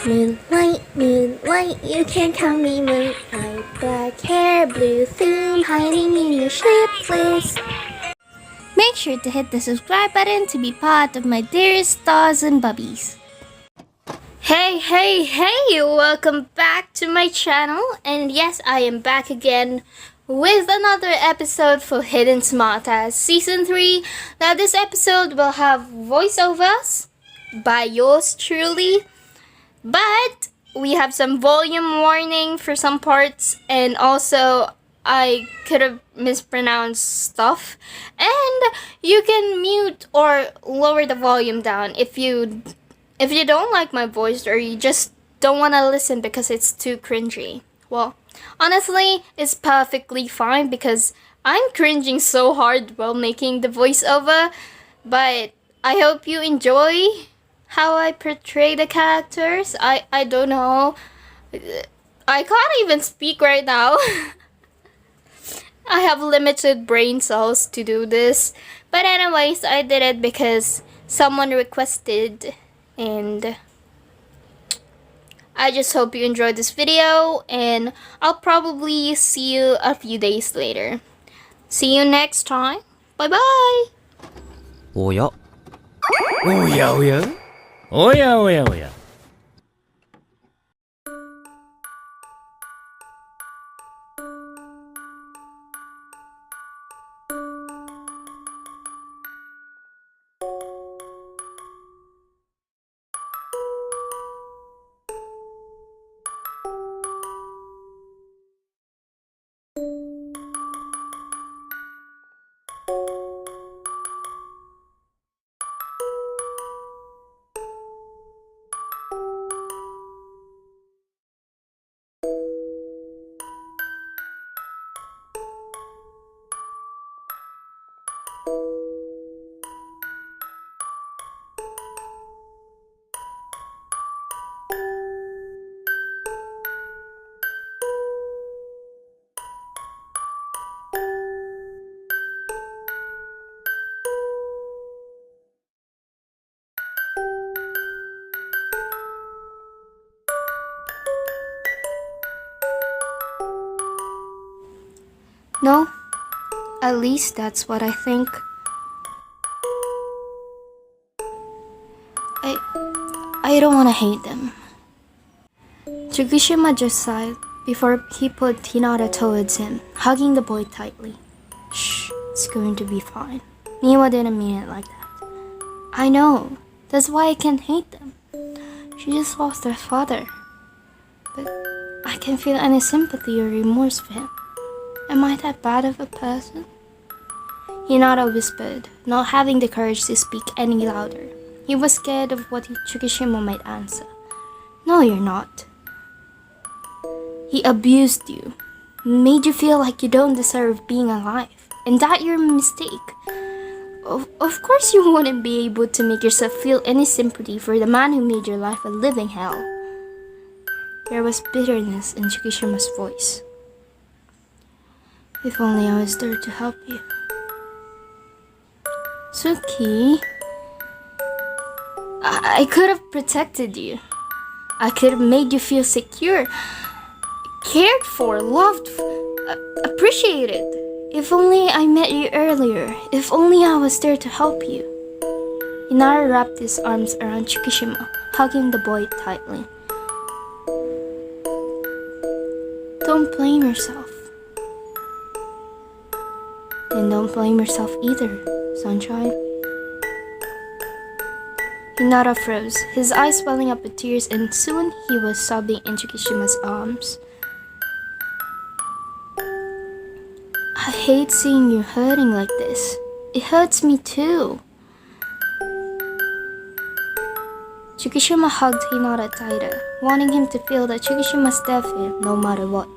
Moonlight, moonlight, you can call me moonlight. Black hair, blue theme, hiding in your sleepless. Make sure to hit the subscribe button to be part of my dearest stars and bubbies. Hey, welcome back to my channel, and yes, I am back again with another episode for Hidden Smartass Season 3. Now this episode will have voiceovers by yours truly, but we have some volume warning for some parts, and also I could have mispronounced stuff, and you can mute or lower the volume down if you don't like my voice, or you just don't want to listen because it's too cringy. Well, honestly, it's perfectly fine because I'm cringing so hard while making the voiceover, but I hope you enjoy how I portray the characters. I don't know. I can't even speak right now. I have limited brain cells to do this. But anyways, I did it because someone requested, and I just hope you enjoyed this video, and I'll probably see you a few days later. See you next time. Bye bye. おやおやおやおやおやおやNo, at least that's what I think. I don't want to hate them. Tsukishima just sighed before he put Hinata towards him, hugging the boy tightly. Shh, it's going to be fine. Miwa didn't mean it like that. I know, that's why I can't hate them. She just lost her father. But I can't feel any sympathy or remorse for him. Am I that bad of a person? Hinata whispered, not having the courage to speak any louder. He was scared of what Tsukishima might answer. No, you're not. He abused you, made you feel like you don't deserve being alive, and that you're a mistake. Of course you wouldn't be able to make yourself feel any sympathy for the man who made your life a living hell. There was bitterness in Tsukishima's voice. If only I was there to help you. Tsuki, I could have protected you. I could have made you feel secure, cared for, loved, appreciated. If only I met you earlier. If only I was there to help you. Hinata wrapped his arms around Tsukishima, hugging the boy tightly. Don't blame yourself. And don't blame yourself either, sunshine. Hinata froze, his eyes welling up with tears, and soon he was sobbing in Tsukishima's arms. I hate seeing you hurting like this. It hurts me too. Tsukishima hugged Hinata tighter, wanting him to feel that Tsukishima's there for him no matter what.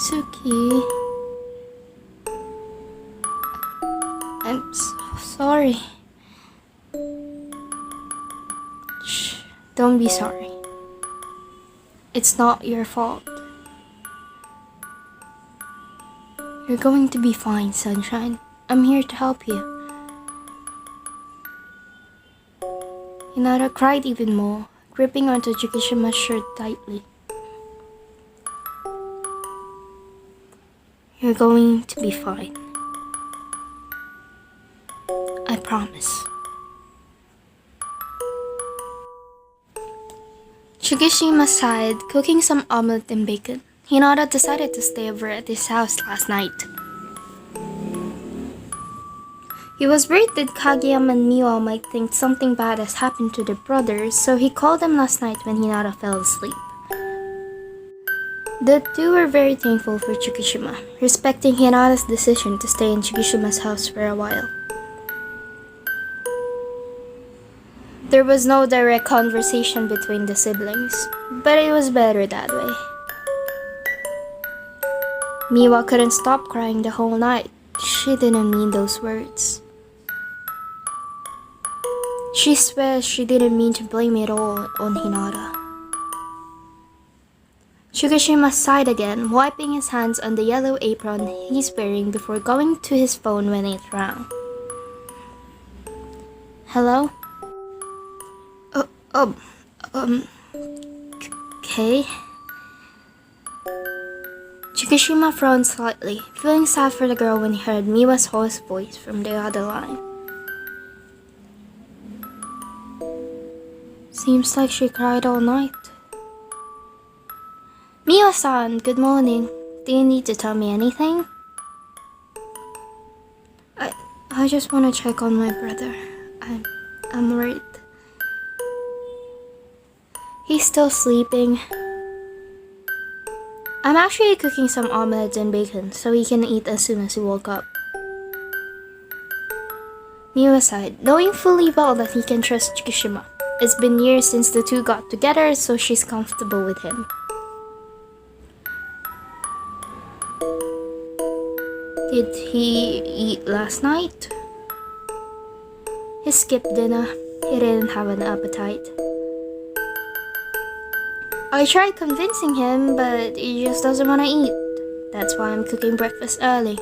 Tsuki, I'm so sorry. Shh, don't be sorry. It's not your fault. You're going to be fine, sunshine. I'm here to help you. Hinata cried even more, gripping onto TsukiHina's shirt tightly. You're going to be fine. I promise. TsukiHina sighed, cooking some omelette and bacon. Hinata decided to stay over at his house last night. He was worried that Kageyama and Miwa might think something bad has happened to their brothers, so he called them last night when Hinata fell asleep. The two were very thankful for TsukiHina, respecting Hinata's decision to stay in TsukiHina's house for a while. There was no direct conversation between the siblings, but it was better that way. Miwa couldn't stop crying the whole night. She didn't mean those words. She swears she didn't mean to blame it all on Hinata. TsukiHina sighed again, wiping his hands on the yellow apron he's wearing before going to his phone when it rang. Hello? Okay. TsukiHina frowned slightly, feeling sad for the girl when he heard Miwa's hoarse voice from the other line. Seems like she cried all night. Miwa-san, good morning. Do you need to tell me anything? I just want to check on my brother. I'm worried. He's still sleeping. I'm actually cooking some omelette and bacon so he can eat as soon as he woke up. Miwa sighed, knowing fully well that he can trust TsukiHina. It's been years since the two got together, so she's comfortable with him. Did he eat last night? He skipped dinner. He didn't have an appetite. I tried convincing him, but he just doesn't want to eat. That's why I'm cooking breakfast early.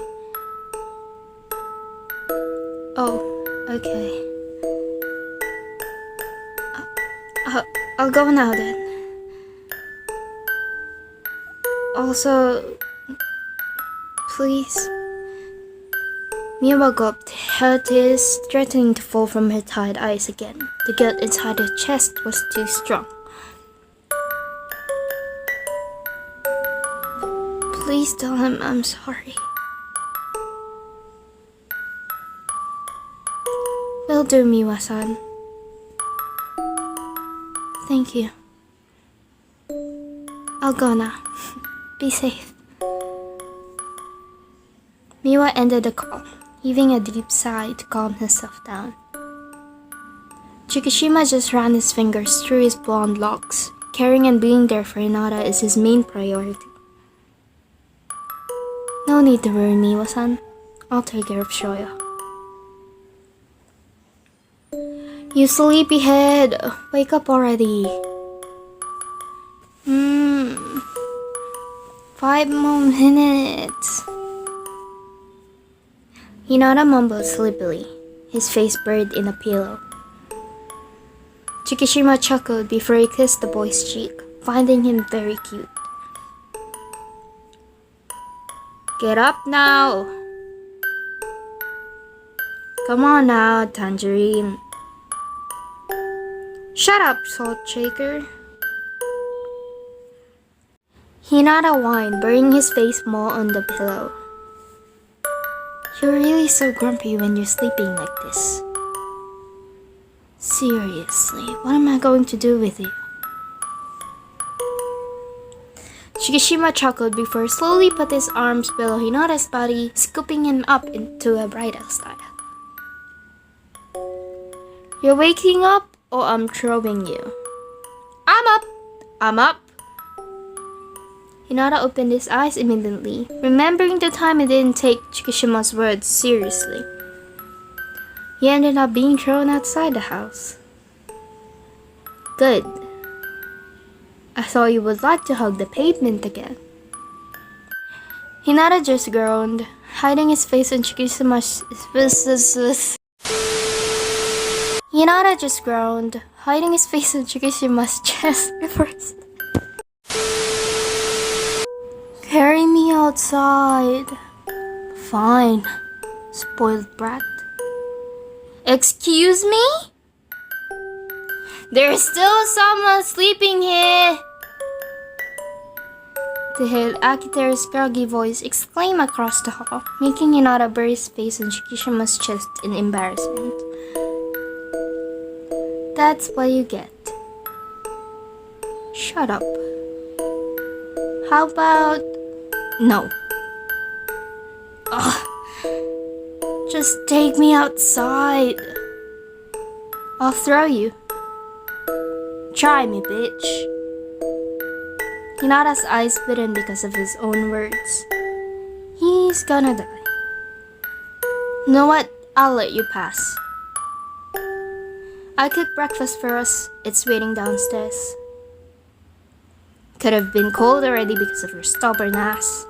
Oh, okay. I'll go now then. Also, please. Miwa gulped, her tears threatening to fall from her tired eyes again. The guilt inside her chest was too strong. Please tell him I'm sorry. Will do, Miwa-san. Thank you. I'll go now. Be safe. Miwa ended the call, heaving a deep sigh to calm herself down. TsukiHina just ran his fingers through his blonde locks. Caring and being there for Hinata is his main priority. No need to worry, Miwa-san. I'll take care of Shoya. You sleepyhead! Wake up already. 5 more minutes. Hinata mumbled sleepily, his face buried in a pillow. TsukiHina chuckled before he kissed the boy's cheek, finding him very cute. Get up now! Come on now, Tangerine. Shut up, Salt Shaker. Hinata whined, burying his face more on the pillow. You're really so grumpy when you're sleeping like this. Seriously, what am I going to do with you? TsukiHina chuckled before slowly put his arms below Hinata's body, scooping him up into a bridal style. You're waking up, or I'm throwing you. I'm up! I'm up! Hinata opened his eyes immediately, remembering the time he didn't take TsukiHina's words seriously. He ended up being thrown outside the house. Good. I thought you would like to hug the pavement again. Hinata just groaned, hiding his face on TsukiHina's hiding his face on TsukiHina's chest first. Carry me outside. Fine, spoiled brat. Excuse me? There's still someone sleeping here. The 𝘔𝘪𝘴𝘵𝘥𝘦 voice exclaimed across the hall, making Hinata bury his face on TsukiHina's chest in embarrassment. That's what you get. Shut up. How about... No. Ugh. Just take me outside. I'll throw you. Try me, bitch. Hinata's eyes widen because of his own words. He's gonna die. You know what? I'll let you pass. I cooked breakfast for us. It's waiting downstairs. Could have been cold already because of your stubborn ass.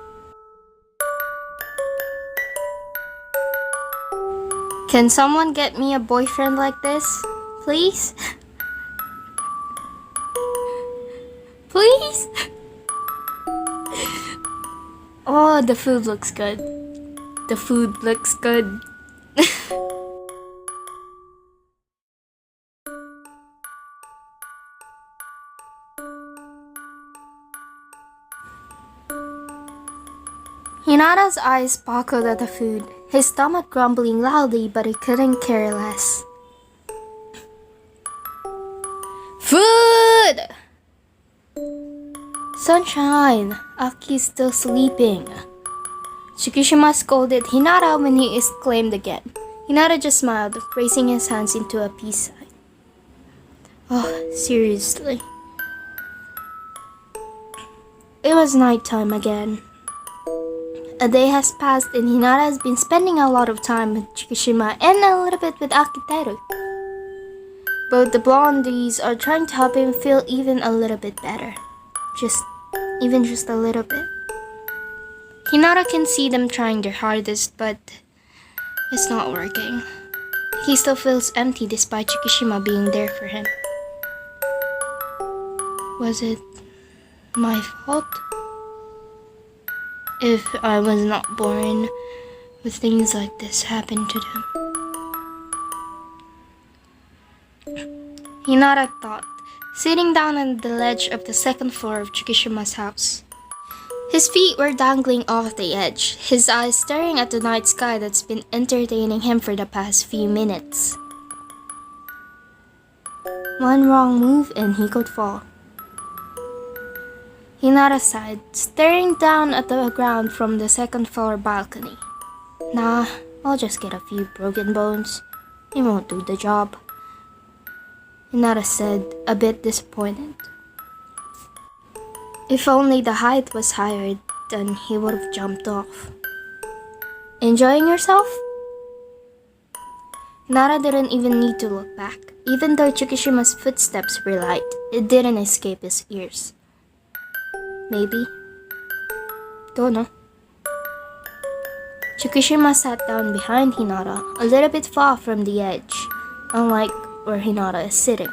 Can someone get me a boyfriend like this? Please? Please? Oh, the food looks good. The food looks good. Hinata's eyes sparkled at the food, his stomach grumbling loudly, but he couldn't care less. Food! Sunshine, Aki's still sleeping. TsukiHina scolded Hinata when he exclaimed again. Hinata just smiled, raising his hands into a peace sign. Oh, seriously. It was nighttime again. A day has passed and Hinata has been spending a lot of time with TsukiHina and a little bit with 𝘊𝘀𝘪𝘴. Both the blondies are trying to help him feel even a little bit better. Just a little bit. Hinata can see them trying their hardest, but it's not working. He still feels empty despite TsukiHina being there for him. Was it my fault? If I was not born with things like this happen to them. Hinata thought, sitting down on the ledge of the second floor of TsukiHina's house. His feet were dangling off the edge, his eyes staring at the night sky that's been entertaining him for the past few minutes. One wrong move and he could fall. Hinata sighed, staring down at the ground from the second floor balcony. Nah, I'll just get a few broken bones. It won't do the job. Hinata said, a bit disappointed. If only the height was higher, then he would have jumped off. Enjoying yourself? Hinata didn't even need to look back. Even though TsukiHina's footsteps were light, it didn't escape his ears. Maybe. Don't know. TsukiHina sat down behind Hinata, a little bit far from the edge, unlike where Hinata is sitting.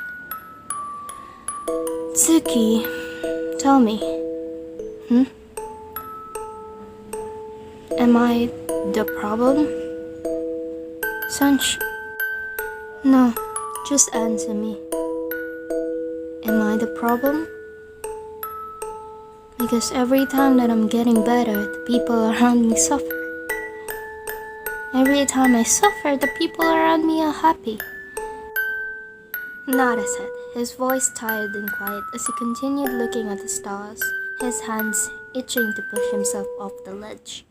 Tsuki, tell me. Am I the problem? No, just answer me. Am I the problem? Because every time that I'm getting better, the people around me suffer. Every time I suffer, the people around me are happy. Hinata said, his voice tired and quiet as he continued looking at the stars, his hands itching to push himself off the ledge.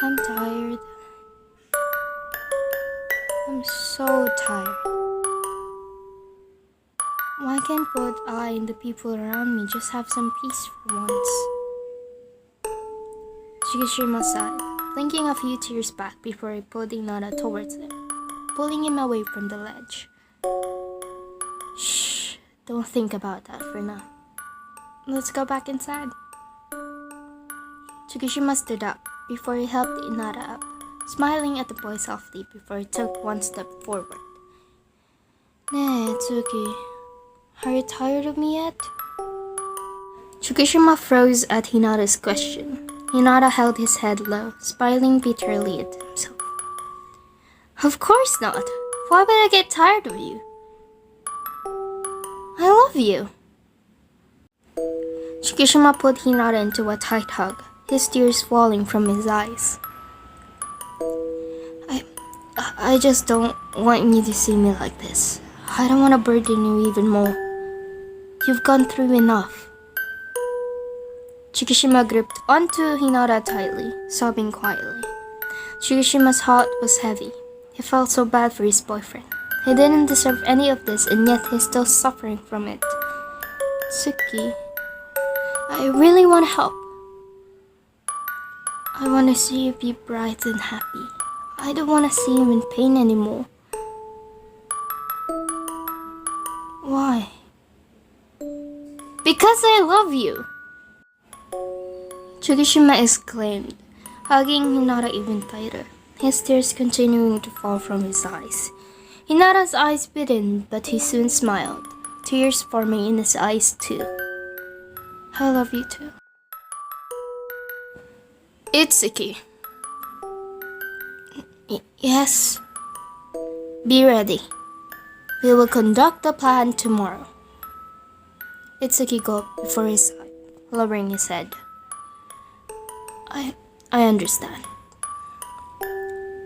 I'm tired. I'm so tired. Why can't both I and the people around me just have some peace for once? TsukiHina sighed, blinking a few tears back before he pulled Hinata towards him, pulling him away from the ledge. Shh, don't think about that for now. Let's go back inside. TsukiHina stood up before he helped Hinata up, smiling at the boy softly before he took one step forward. 네, Tsuki. Are you tired of me yet? 𝘔𝘂𝘓 froze at Hinata's question. Hinata held his head low, smiling bitterly at himself. Of course not. Why would I get tired of you? I love you. 𝘔𝘂𝘓 put Hinata into a tight hug, his tears falling from his eyes. I just don't want you to see me like this. I don't want to burden you even more. You've gone through enough. 𝘔𝘂𝘓 gripped onto Hinata tightly, sobbing quietly. 𝘔𝘂𝘓's heart was heavy. He felt so bad for his boyfriend. He didn't deserve any of this, and yet he's still suffering from it. Tsuki, I really want to help. I want to see you be bright and happy. I don't want to see you in pain anymore. Why? Because I love you! 𝘔𝘂𝘓 exclaimed, hugging Hinata even tighter, his tears continuing to fall from his eyes. Hinata's eyes widened, but he soon smiled, tears forming in his eyes too. I love you too. Itsuki. Yes. Be ready. We will conduct the plan tomorrow. Itsuki gulped before his side, lowering his head. I understand.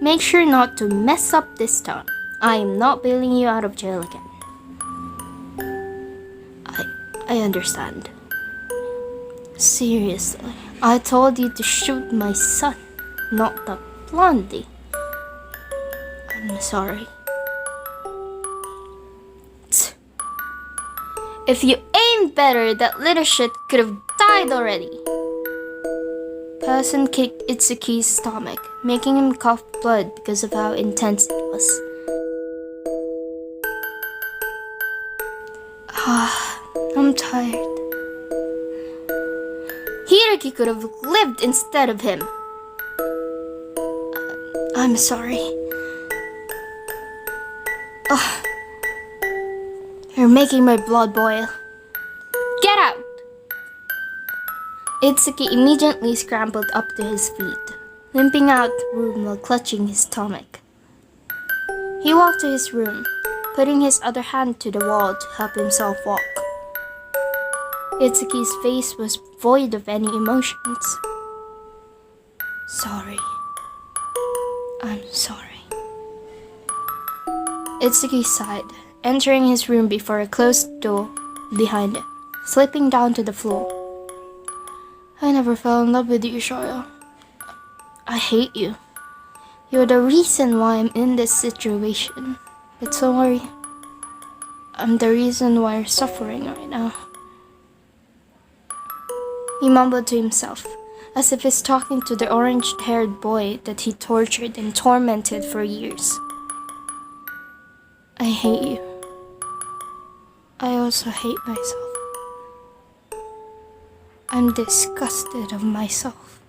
Make sure not to mess up this time. I am not bailing you out of jail again. I understand. Seriously, I told you to shoot my son, not the blondie. I'm sorry. If you aimed better, that little shit could have died already. Person kicked Itsuki's stomach, making him cough blood because of how intense it was. I'm tired. Hiroki could have lived instead of him. I'm sorry. You're making my blood boil. Get out! Itsuki immediately scrambled up to his feet, limping out the room while clutching his stomach. He walked to his room, putting his other hand to the wall to help himself walk. Itsuki's face was void of any emotions. Sorry. I'm sorry. Itsuki sighed, entering his room before a closed door behind him, slipping down to the floor. I never fell in love with you, Shoyo. I hate you. You're the reason why I'm in this situation. But don't worry. I'm the reason why you're suffering right now. He mumbled to himself, as if he's talking to the orange-haired boy that he tortured and tormented for years. I hate you. I also hate myself. I'm disgusted of myself.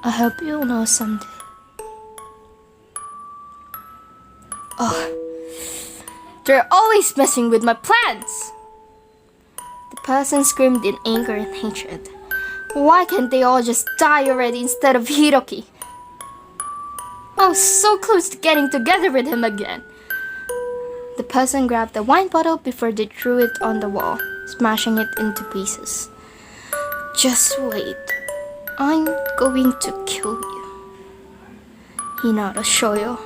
I hope you'll know someday. They're always messing with my plans! The person screamed in anger and hatred. Why can't they all just die already instead of Hiroki? I was so close to getting together with him again. The person grabbed the wine bottle before they threw it on the wall, smashing it into pieces. Just wait. I'm going to kill you. Hinata Shoyo.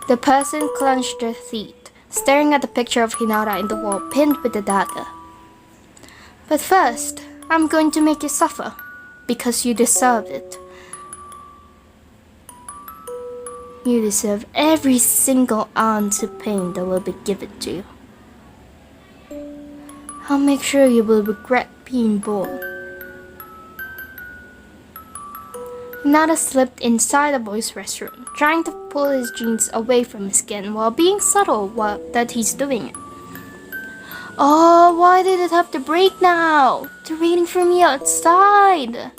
The person clenched their teeth, staring at the picture of Hinata in the wall pinned with the dagger. But first, I'm going to make you suffer, because you deserve it. You deserve every single ounce of pain that will be given to you. I'll make sure you will regret being born. Hinata slipped inside the boy's restroom, trying to pull his jeans away from his skin while being subtle that he's doing it. Oh, why did it have to break now? They're waiting for me outside.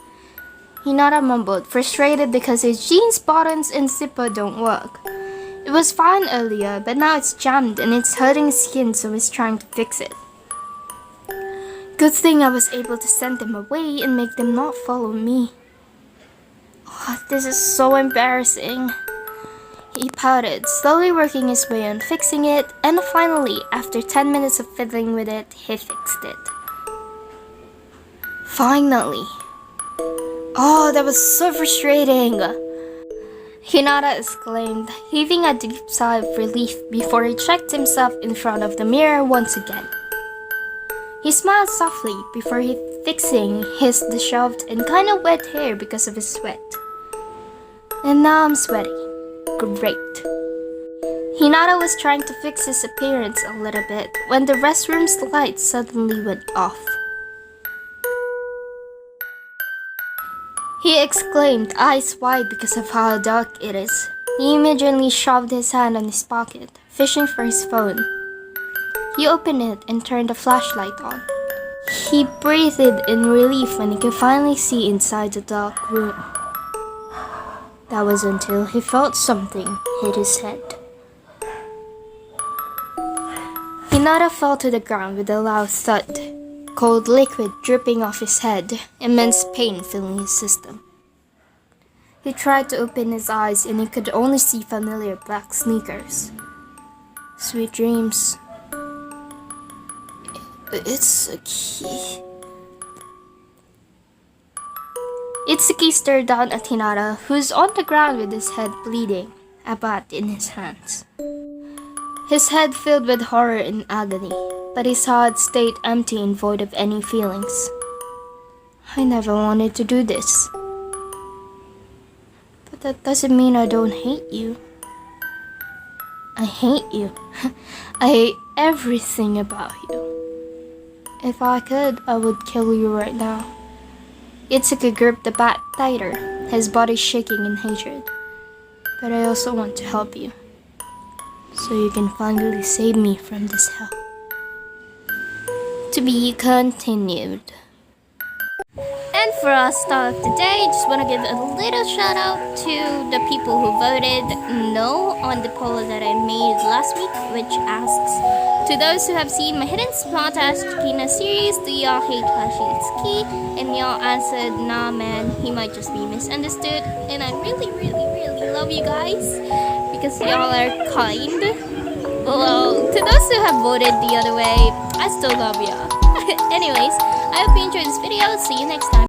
Hinata mumbled, frustrated because his jeans buttons and zipper don't work. It was fine earlier, but now it's jammed and it's hurting his skin, so he's trying to fix it. Good thing I was able to send them away and make them not follow me. Oh, this is so embarrassing. He pouted, slowly working his way on fixing it, and finally, after 10 minutes of fiddling with it, he fixed it. Finally. Oh, that was so frustrating. Hinata exclaimed, heaving a deep sigh of relief before he checked himself in front of the mirror once again. He smiled softly before fixing his disheveled and kind of wet hair because of his sweat. And now I'm sweaty. Great. Hinata was trying to fix his appearance a little bit when the restroom's light suddenly went off. He exclaimed, eyes wide because of how dark it is. He immediately shoved his hand in his pocket, fishing for his phone. He opened it and turned the flashlight on. He breathed in relief when he could finally see inside the dark room. That was until he felt something hit his head. Hinata fell to the ground with a loud thud, cold liquid dripping off his head, immense pain filling his system. He tried to open his eyes and he could only see familiar black sneakers. Sweet dreams. Itsuki. Itsuki stared down at Hinata, who's on the ground with his head bleeding, a bat in his hands. His head filled with horror and agony, but his heart stayed empty and void of any feelings. I never wanted to do this. But that doesn't mean I don't hate you. I hate you. I hate everything about you. If I could, I would kill you right now. Itsuki gripped the bat tighter, his body shaking in hatred. But I also want to help you, so you can finally save me from this hell. To be continued. And for our start of the day, just want to give a little shout out to the people who voted no on the poll that I made last week, which asks, to those who have seen my Hidden Smartass TsukiHina series, do y'all hate Itsuki? And y'all answered, nah man, he might just be misunderstood. And I really, really, really love you guys, because y'all are kind. Well, to those who have voted the other way, I still love y'all. Anyways, I hope you enjoyed this video. See you next time.